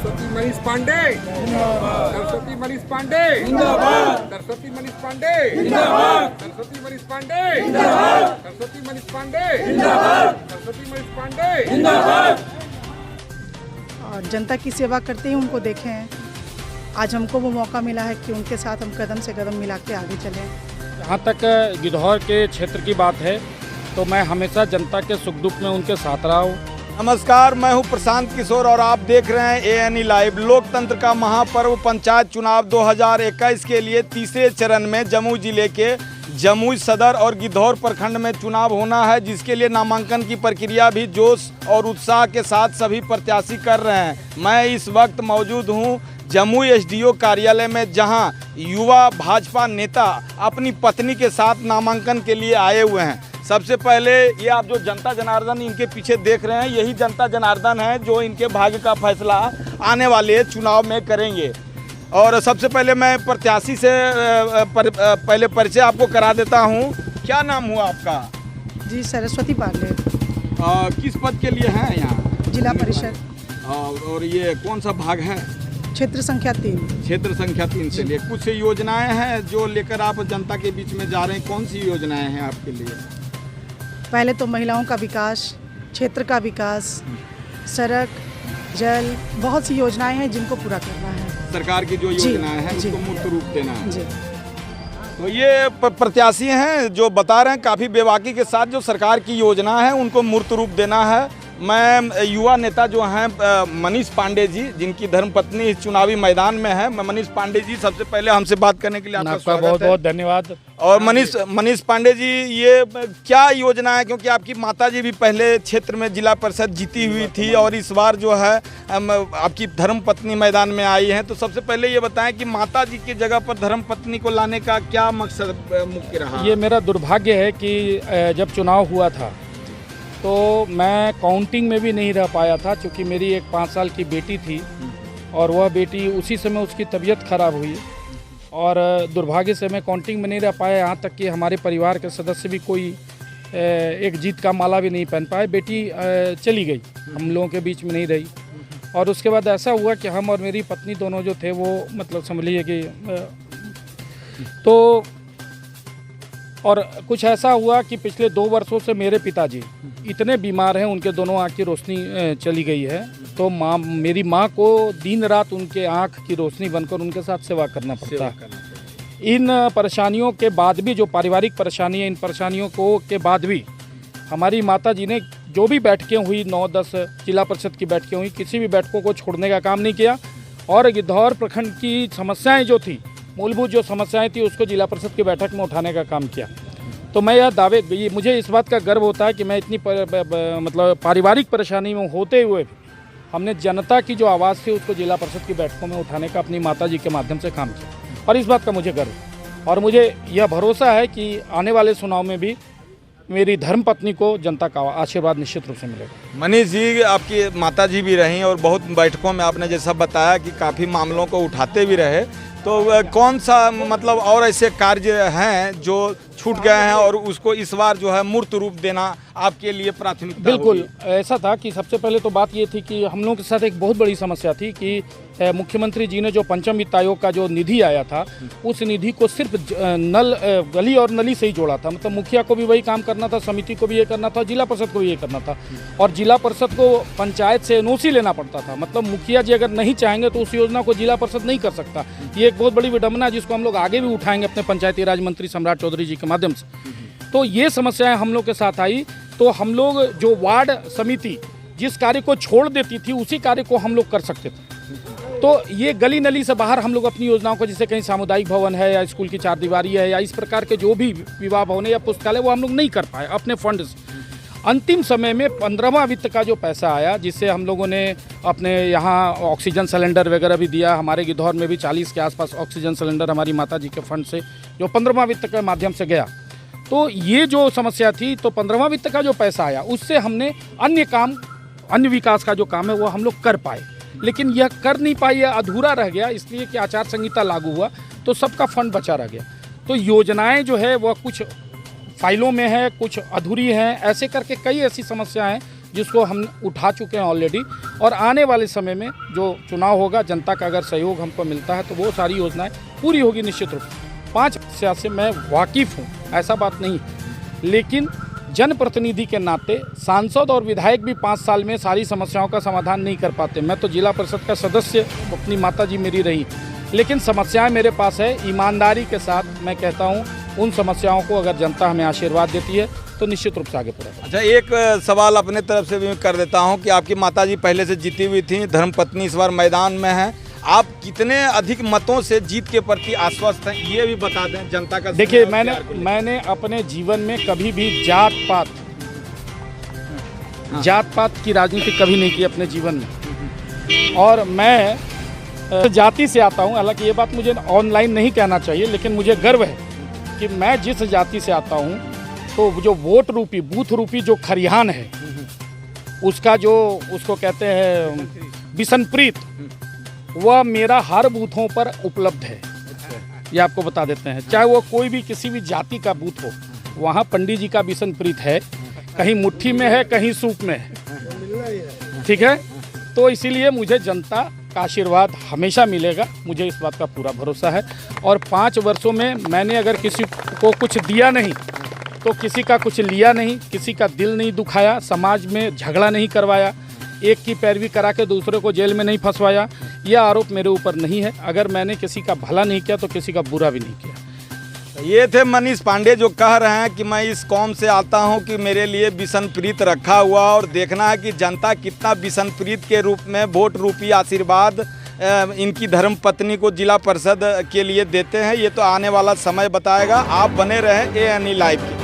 सरस्वती मनीष पांडे जिंदाबाद, सरस्वती मनीष पांडे जिंदाबाद, सरस्वती मनीष पांडे जिंदाबाद, सरस्वती मनीष पांडे जिंदाबाद, सरस्वती मनीष पांडे जिंदाबाद, सरस्वती मनीष पांडे जिंदाबाद। और जनता की सेवा करते ही उनको देखे हैं। आज हमको वो मौका मिला है कि उनके साथ हम कदम से कदम मिला के आगे चलें। जहाँ तक गिद्धौर के क्षेत्र की बात है तो मैं हमेशा जनता के सुख दुख में उनके साथ रहा हूँ। नमस्कार, मैं हूं प्रशांत किशोर और आप देख रहे हैं ANE लाइव। लोकतंत्र का महापर्व पंचायत चुनाव 2021 के लिए तीसरे चरण में जमुई जिले के जमुई सदर और गिद्धौर प्रखंड में चुनाव होना है, जिसके लिए नामांकन की प्रक्रिया भी जोश और उत्साह के साथ सभी प्रत्याशी कर रहे हैं। मैं इस वक्त मौजूद हूं जमुई SDO कार्यालय में, जहां युवा भाजपा नेता अपनी पत्नी के साथ नामांकन के लिए आए हुए हैं। सबसे पहले ये आप जो जनता जनार्दन इनके पीछे देख रहे हैं, यही जनता जनार्दन है जो इनके भाग्य का फैसला आने वाले चुनाव में करेंगे। और सबसे पहले मैं प्रत्याशी से पहले परिचय आपको करा देता हूं। क्या नाम हुआ आपका? जी, सरस्वती पांडे, किस पद के लिए हैं यहाँ? जिला परिषद, और ये कौन सा भाग है? क्षेत्र संख्या 3। क्षेत्र संख्या 3 से लिए कुछ योजनाएं हैं जो लेकर आप जनता के बीच में जा रहे हैं। कौन सी योजनाएं हैं आपके लिए? पहले तो महिलाओं का विकास, क्षेत्र का विकास, सड़क, जल, बहुत सी योजनाएं हैं जिनको पूरा करना है। सरकार की जो जी, योजनाएं हैं जी। उसको मूर्त रूप देना है। जी, तो ये प्रत्याशी हैं जो बता रहे हैं काफ़ी बेबाकी के साथ जो सरकार की योजना है उनको मूर्त रूप देना है। मैं युवा नेता जो हैं मनीष पांडे जी, जिनकी धर्मपत्नी इस चुनावी मैदान में है। मैं मनीष पांडे जी, सबसे पहले हमसे बात करने के लिए आपका स्वागत बहुत है। बहुत धन्यवाद। और मनीष पांडे जी, ये क्या योजना है? क्योंकि आपकी माता जी भी पहले क्षेत्र में जिला परिषद जीती हुई थी और इस बार जो है आपकी धर्मपत्नी मैदान में आई हैं। तो सबसे पहले ये बताएं कि माता जी की जगह पर धर्मपत्नी को लाने का क्या मकसद मुख्य रहा? ये मेरा दुर्भाग्य है कि जब चुनाव हुआ था तो मैं काउंटिंग में भी नहीं रह पाया था, क्योंकि मेरी एक 5 साल की बेटी थी और वह बेटी उसी समय उसकी तबीयत खराब हुई और दुर्भाग्य से मैं काउंटिंग में नहीं रह पाया। यहाँ तक कि हमारे परिवार के सदस्य भी कोई एक जीत का माला भी नहीं पहन पाए। बेटी चली गई, हम लोगों के बीच में नहीं रही। और उसके बाद ऐसा हुआ कि हम और मेरी पत्नी दोनों जो थे वो मतलब समझिए कि तो और कुछ ऐसा हुआ कि पिछले 2 वर्षों से मेरे पिताजी इतने बीमार हैं, उनके दोनों आँख की रोशनी चली गई है। तो मेरी माँ को दिन रात उनके आँख की रोशनी बनकर उनके साथ सेवा करना पड़ता है। इन परेशानियों के बाद भी, जो पारिवारिक परेशानी है, इन परेशानियों के बाद भी हमारी माता जी ने जो भी बैठकें हुई, 9-10 जिला परिषद की बैठकें हुई, किसी भी बैठकों को छोड़ने का काम नहीं किया। और गिद्धौर प्रखंड की समस्याएं जो थी, मूलभूत जो समस्याएं थी, उसको जिला परिषद की बैठक में उठाने का काम किया। तो मैं यह मुझे इस बात का गर्व होता है कि मैं इतनी मतलब पारिवारिक परेशानी में होते हुए भी हमने जनता की जो आवाज़ थी उसको जिला परिषद की बैठकों में उठाने का अपनी माता जी के माध्यम से काम किया। और इस बात का मुझे गर्व है और मुझे यह भरोसा है कि आने वाले चुनाव में भी मेरी धर्मपत्नी को जनता का आशीर्वाद निश्चित रूप से मिलेगा। मनीष जी, आपकी माता जी भी रहीं और बहुत बैठकों में आपने जैसा बताया कि काफ़ी मामलों को उठाते भी रहे, तो कौन सा मतलब और ऐसे कार्य हैं जो छूट गए हैं और उसको इस बार जो है मूर्त रूप देना आपके लिए प्राथमिकता? बिल्कुल ऐसा था कि सबसे पहले तो बात ये थी कि हम लोगों के साथ एक बहुत बड़ी समस्या थी कि मुख्यमंत्री जी ने जो पंचम वित्त आयोग का जो निधि आया था, उस निधि को सिर्फ गली और नली से ही जोड़ा था। मतलब मुखिया को भी वही काम करना था, समिति को भी ये करना था, जिला परिषद को भी ये करना था। और जिला परिषद को पंचायत से NOC लेना पड़ता था। मतलब मुखिया जी अगर नहीं चाहेंगे तो उस योजना को जिला परिषद नहीं कर सकता। ये एक बहुत बड़ी विडंबना, जिसको हम लोग आगे भी उठाएंगे अपने पंचायती राज मंत्री सम्राट चौधरी जी के माध्यम से। तो ये समस्याएं हम लोग के साथ आई, तो हम लोग जो वार्ड समिति जिस कार्य को छोड़ देती थी उसी कार्य को हम लोग कर सकते थे। तो ये गली नली से बाहर हम लोग अपनी योजनाओं को, जैसे कहीं सामुदायिक भवन है या स्कूल की 4 दीवारी है या इस प्रकार के जो भी विवाह भवन है या पुस्तकालय, वो हम लोग नहीं कर पाए अपने फंड से। अंतिम समय में 15वां वित्त का जो पैसा आया, जिससे हम लोगों ने अपने यहाँ ऑक्सीजन सिलेंडर वगैरह भी दिया। हमारे गिद्धौर में भी 40 के आसपास ऑक्सीजन सिलेंडर हमारी माता जी के फंड से जो 15वां वित्त के माध्यम से गया। तो ये जो समस्या थी, तो 15वां वित्त का जो पैसा आया उससे हमने अन्य विकास का जो काम है वो हम लोग कर पाए। लेकिन यह कर नहीं पाई, यह अधूरा रह गया, इसलिए कि आचार संहिता लागू हुआ तो सबका फंड बचा रह गया। तो योजनाएं जो है वह कुछ फाइलों में है, कुछ अधूरी हैं, ऐसे करके कई ऐसी समस्याएं हैं जिसको हम उठा चुके हैं ऑलरेडी। और आने वाले समय में जो चुनाव होगा, जनता का अगर सहयोग हमको मिलता है तो वो सारी योजनाएं पूरी होगी निश्चित रूप से। 5 समस्या से मैं वाकिफ़ हूँ, ऐसा बात नहीं, लेकिन जनप्रतिनिधि के नाते सांसद और विधायक भी 5 साल में सारी समस्याओं का समाधान नहीं कर पाते। मैं तो जिला परिषद का सदस्य, अपनी माता जी मेरी रही, लेकिन समस्याएं मेरे पास है। ईमानदारी के साथ मैं कहता हूं, उन समस्याओं को अगर जनता हमें आशीर्वाद देती है तो निश्चित रूप से आगे बढ़ेगा। अच्छा, एक सवाल अपने तरफ से भी कर देता हूं कि आपकी माताजी पहले से जीती हुई थी, धर्मपत्नी इस बार मैदान में है, आप कितने अधिक मतों से जीत के प्रति आश्वस्त हैं, ये भी बता दें जनता का। देखिए, मैंने अपने जीवन में कभी भी जात पात की राजनीति कभी नहीं की अपने जीवन में। और मैं जाति से आता हूं, हालांकि ये बात मुझे ऑनलाइन नहीं कहना चाहिए, लेकिन मुझे गर्व है कि मैं जिस जाति से आता हूं, तो जो वोट रूपी, बूथ रूपी जो खरिहान है, उसका जो उसको कहते हैं बिसनप्रीत, वह मेरा हर बूथों पर उपलब्ध है। ये आपको बता देते हैं, चाहे वो कोई भी किसी भी जाति का बूथ हो, वहाँ पंडित जी का बिसनप्रीत है, कहीं मुट्ठी में है, कहीं सूप में है। ठीक है, तो इसीलिए मुझे जनता का आशीर्वाद हमेशा मिलेगा, मुझे इस बात का पूरा भरोसा है। और 5 वर्षों में मैंने अगर किसी को कुछ दिया नहीं तो किसी का कुछ लिया नहीं, किसी का दिल नहीं दुखाया, समाज में झगड़ा नहीं करवाया, एक की पैरवी करा के दूसरे को जेल में नहीं फंसवाया, यह आरोप मेरे ऊपर नहीं है। अगर मैंने किसी का भला नहीं किया तो किसी का बुरा भी नहीं किया। ये थे मनीष पांडे जो कह रहे हैं कि मैं इस कौम से आता हूं कि मेरे लिए बिसनप्रीत रखा हुआ, और देखना है कि जनता कितना बिसनप्रीत के रूप में वोट रूपी आशीर्वाद इनकी धर्मपत्नी को जिला परिषद के लिए देते हैं। ये तो आने वाला समय बताएगा। आप बने रहें ANE लाइव।